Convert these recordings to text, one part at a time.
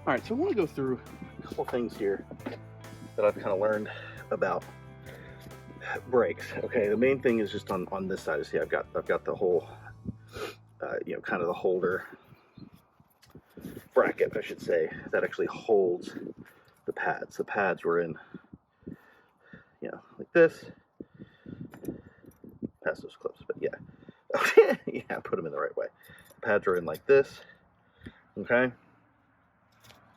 All right, so I want to go through a couple things here that I've kind of learned about brakes. Okay, the main thing is just on this side. See, I've got the whole, kind of the holder bracket, I should say, that actually holds the pads. The pads were in, like this. Pass those clips, but yeah, yeah, put them in the right way. The pads are in like this, okay,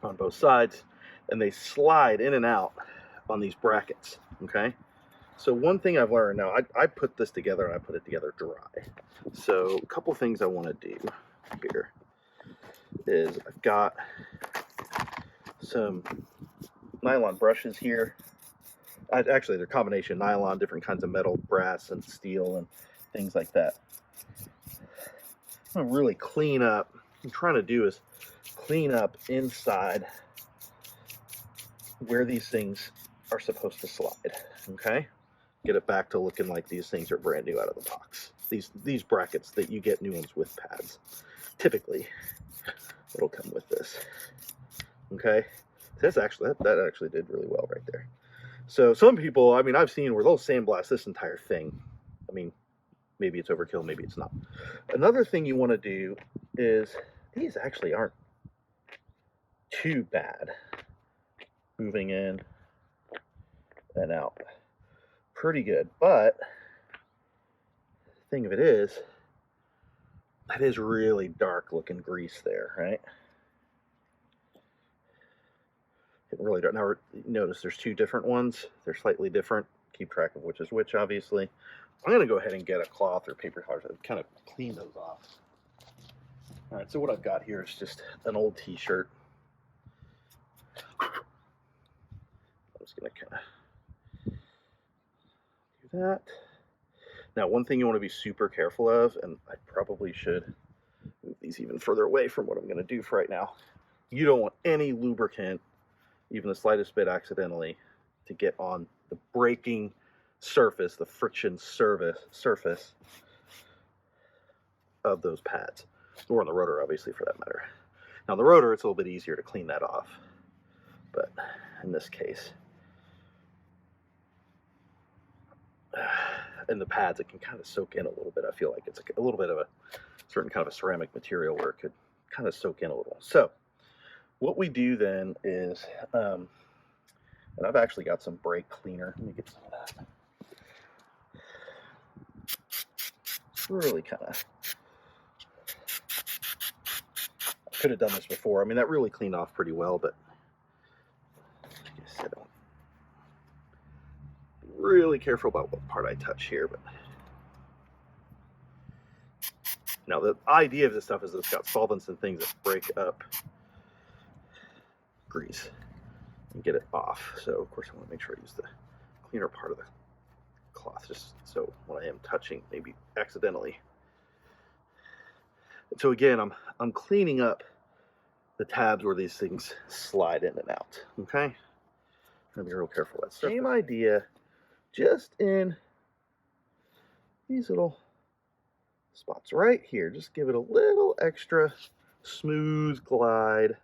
on both sides, and they slide in and out on these brackets, okay. So one thing I've learned now, I put this together and I put it together dry. So a couple things I want to do here is I've got some nylon brushes here. Actually, they're a combination nylon, different kinds of metal, brass and steel and things like that. I'm gonna really clean up. What I'm trying to do is clean up inside where these things are supposed to slide, okay? Get it back to looking like these things are brand new out of the box. These brackets that you get new ones with pads. Typically, it'll come with this. Okay, that actually did really well right there. So some people, I mean, I've seen where they'll sandblast this entire thing. I mean, maybe it's overkill, maybe it's not. Another thing you want to do is these actually aren't too bad. Moving in and out. Pretty good, but the thing of it is, that is really dark looking grease there, right? It really dark. Now notice there's two different ones. They're slightly different. Keep track of which is which, obviously. I'm gonna go ahead and get a cloth or paper towel to kind of clean those off. All right, so what I've got here is just an old t-shirt. I'm just gonna kind of that. Now, one thing you want to be super careful of, and I probably should move these even further away from what I'm going to do for right now. You don't want any lubricant, even the slightest bit accidentally, to get on the braking surface, the friction surface of those pads, or on the rotor, obviously, for that matter. Now, the rotor, it's a little bit easier to clean that off, but in this case, in the pads, it can kind of soak in a little bit. I feel like it's a little bit of a certain kind of a ceramic material where it could kind of soak in a little. So what we do then is, and I've actually got some brake cleaner. Let me get some of that. Really kind of, I could have done this before. I mean, that really cleaned off pretty well, but like I said, really careful about what part I touch here. But now the idea of this stuff is it's got solvents and things that break up grease and get it off. So of course I want to make sure I use the cleaner part of the cloth, just so when I am touching, maybe accidentally. And so again, I'm cleaning up the tabs where these things slide in and out. Okay, I'm gonna be real careful. That same idea, just in these little spots right here. Just give it a little extra smooth glide,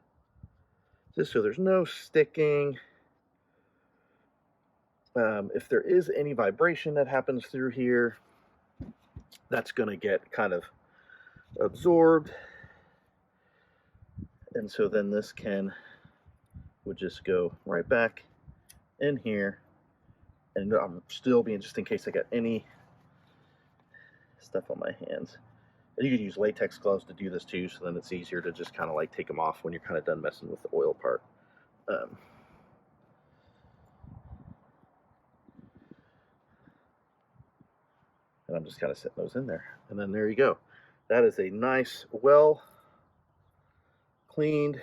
just so there's no sticking. If there is any vibration that happens through here, that's going to get kind of absorbed, and so then this would just go right back in here. And I'm still being, just in case I got any stuff on my hands. And you could use latex gloves to do this too, so then it's easier to just kind of like take them off when you're kind of done messing with the oil part. And I'm just kind of setting those in there. And then there you go. That is a nice, well cleaned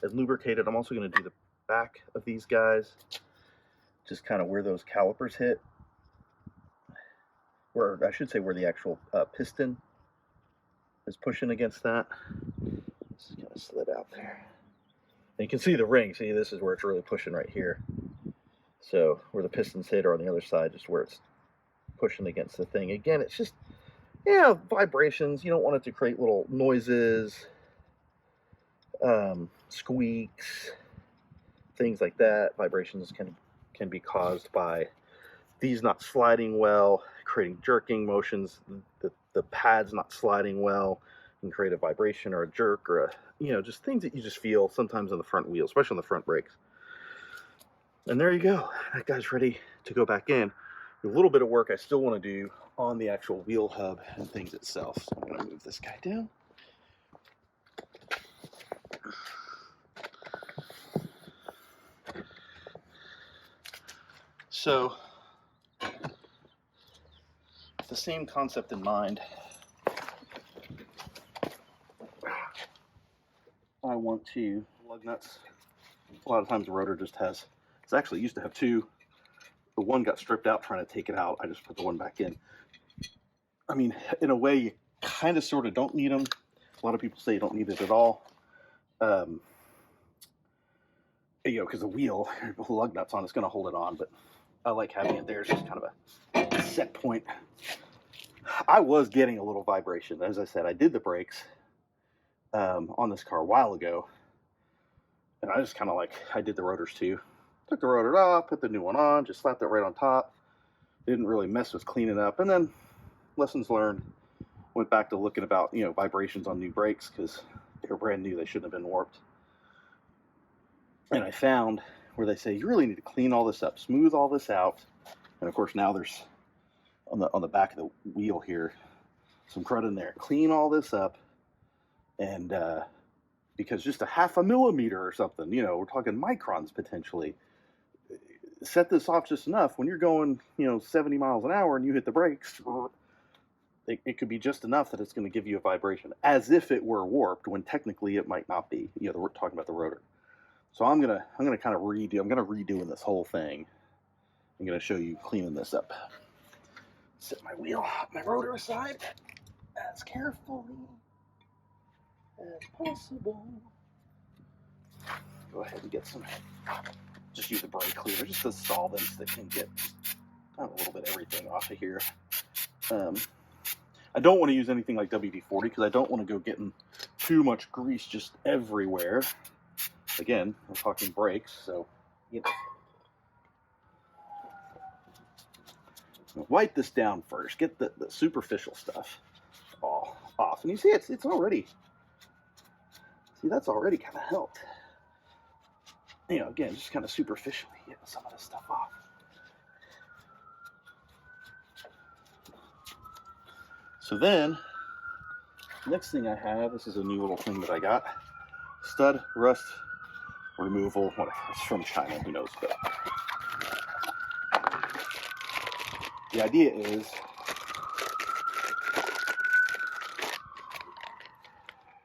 and lubricated. I'm also going to do the back of these guys, just kind of where those calipers hit, or I should say where the actual piston is pushing against that. This is kind of slid out there. And you can see the ring. See, this is where it's really pushing right here. So where the pistons hit, or on the other side, just where it's pushing against the thing. Again, it's just, vibrations. You don't want it to create little noises. squeaks, things like that. Vibrations can be caused by these not sliding well, creating jerking motions. The pads not sliding well can create a vibration or a jerk or just things that you just feel sometimes on the front wheel, especially on the front brakes. And there you go. That guy's ready to go back in. A little bit of work I still want to do on the actual wheel hub and things itself. So I'm going to move this guy down. So, with the same concept in mind, I want to lug nuts. A lot of times the rotor just has, it's actually used to have two. The one got stripped out trying to take it out. I just put the one back in. I mean, in a way, you kind of sort of don't need them. A lot of people say you don't need it at all. Because the wheel, the lug nuts on, it's going to hold it on, but I like having it there. It's just kind of a set point. I was getting a little vibration. As I said, I did the brakes on this car a while ago, and I just kind of I did the rotors too. Took the rotor off, put the new one on, just slapped it right on top. Didn't really mess with cleaning up, and then lessons learned. Went back to looking about vibrations on new brakes because they were brand new. They shouldn't have been warped. And I found where they say you really need to clean all this up, smooth all this out. And of course now there's on the back of the wheel here some crud in there. Clean all this up, and because just a half a millimeter or something, we're talking microns potentially. Set this off just enough. When you're going 70 miles an hour and you hit the brakes, it could be just enough that it's going to give you a vibration as if it were warped, when technically it might not be. We're talking about the rotor. So I'm gonna kind of redoing this whole thing. I'm gonna show you cleaning this up. Set my rotor aside as carefully as possible. Go ahead and get some. Just use a brake cleaner, just the solvents that can get a little bit of everything off of here. I don't want to use anything like WD-40 because I don't want to go getting too much grease just everywhere. Again, we're talking brakes, so wipe this down first. Get the superficial stuff all off, and you see it's already. See, that's already kind of helped. Again, just kind of superficially getting some of this stuff off. So then, next thing I have, this is a new little thing that I got. Stud rust removal. It's from China, who knows, but the idea is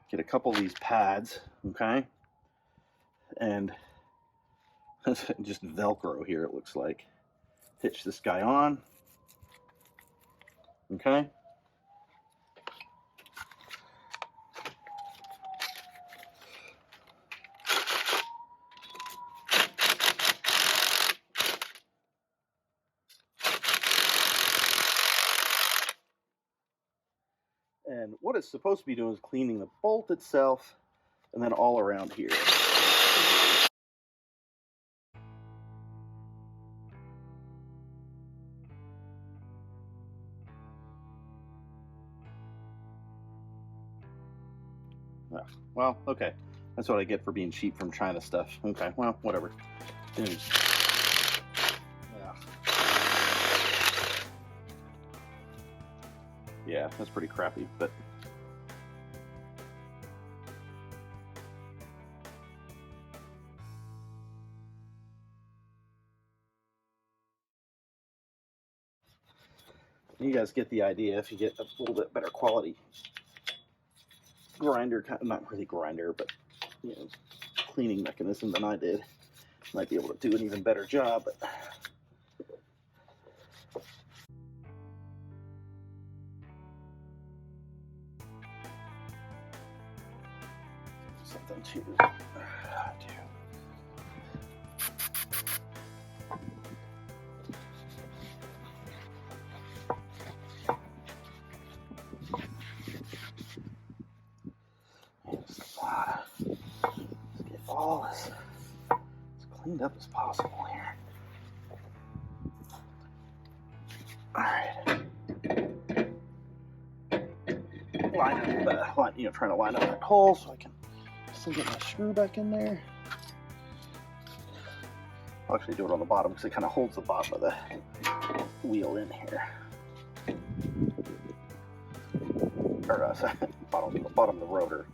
get a couple of these pads, okay, and just Velcro here, it looks like. Hitch this guy on, okay. And what it's supposed to be doing is cleaning the bolt itself and then all around here. Well, okay. That's what I get for being cheap from China stuff. Okay, well, whatever. Yeah. Yeah, that's pretty crappy, but you guys get the idea. If you get a little bit better quality grinder, not really grinder, but cleaning mechanism than I did, might be able to do an even better job. But something to do. Let's get cleaned up as possible here. All right. Trying to line up that hole so I can still get my screw back in there. I'll actually do it on the bottom because it kind of holds the bottom of the wheel in here. Or sorry, bottom of the rotor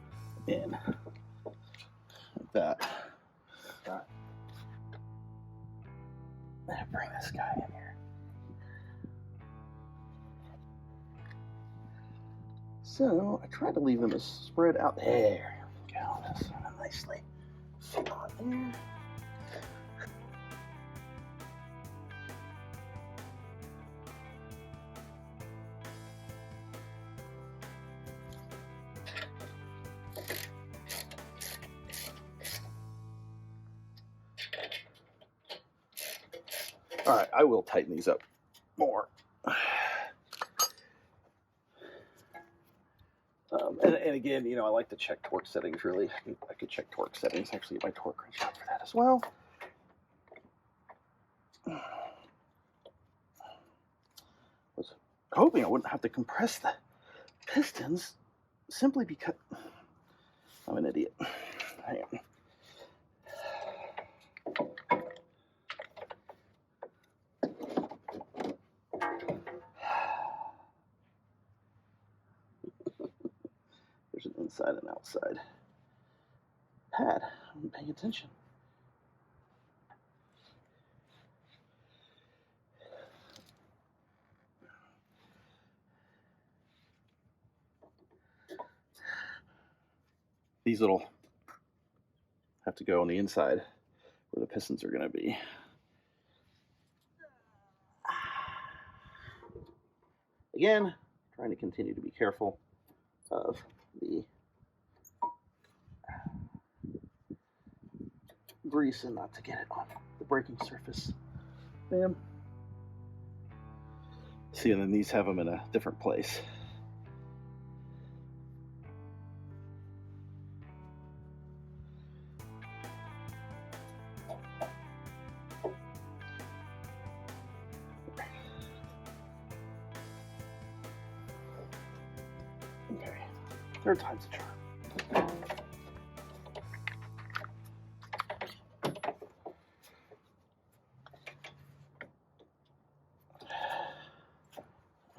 in. Like that. Bring this guy in here. So I tried to leave them as spread out. There we go. That's nicely fit on there. All right, I will tighten these up more. And again, I like to check torque settings, really. I could check torque settings, actually get my torque wrench out for that as well. Was hoping I wouldn't have to compress the pistons simply because I'm an idiot. Hang on. There's an inside and outside pad. I'm paying attention. These little have to go on the inside where the pistons are going to be. Again, trying to continue to be careful of the grease and not to get it on the braking surface. Bam. See, and then these have them in a different place. Okay, third time's a charm.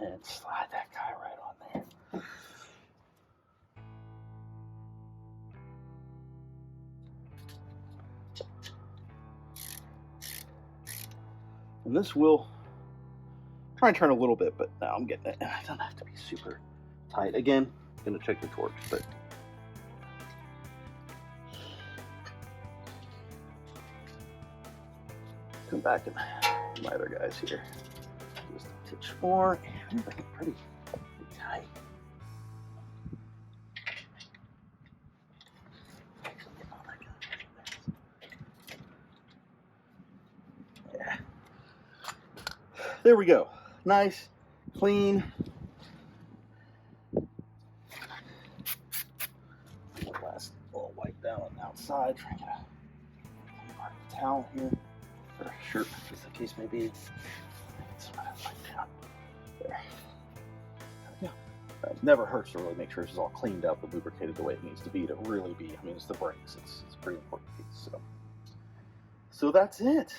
And slide that guy right on there. And this will try and turn a little bit, but now I'm getting it. It doesn't have to be super tight. Again, I'm going to check the torque, but come back and my other guys here. Just a touch more, and they're pretty tight. Yeah. There we go. Nice, clean. Last little wipe down on the outside. Try to get a part of the towel here, or a shirt, as the case may be. There. Yeah. Never hurts to really make sure this is all cleaned up and lubricated the way it needs to be really be. I mean, it's the brakes. It's a pretty important piece. So that's it.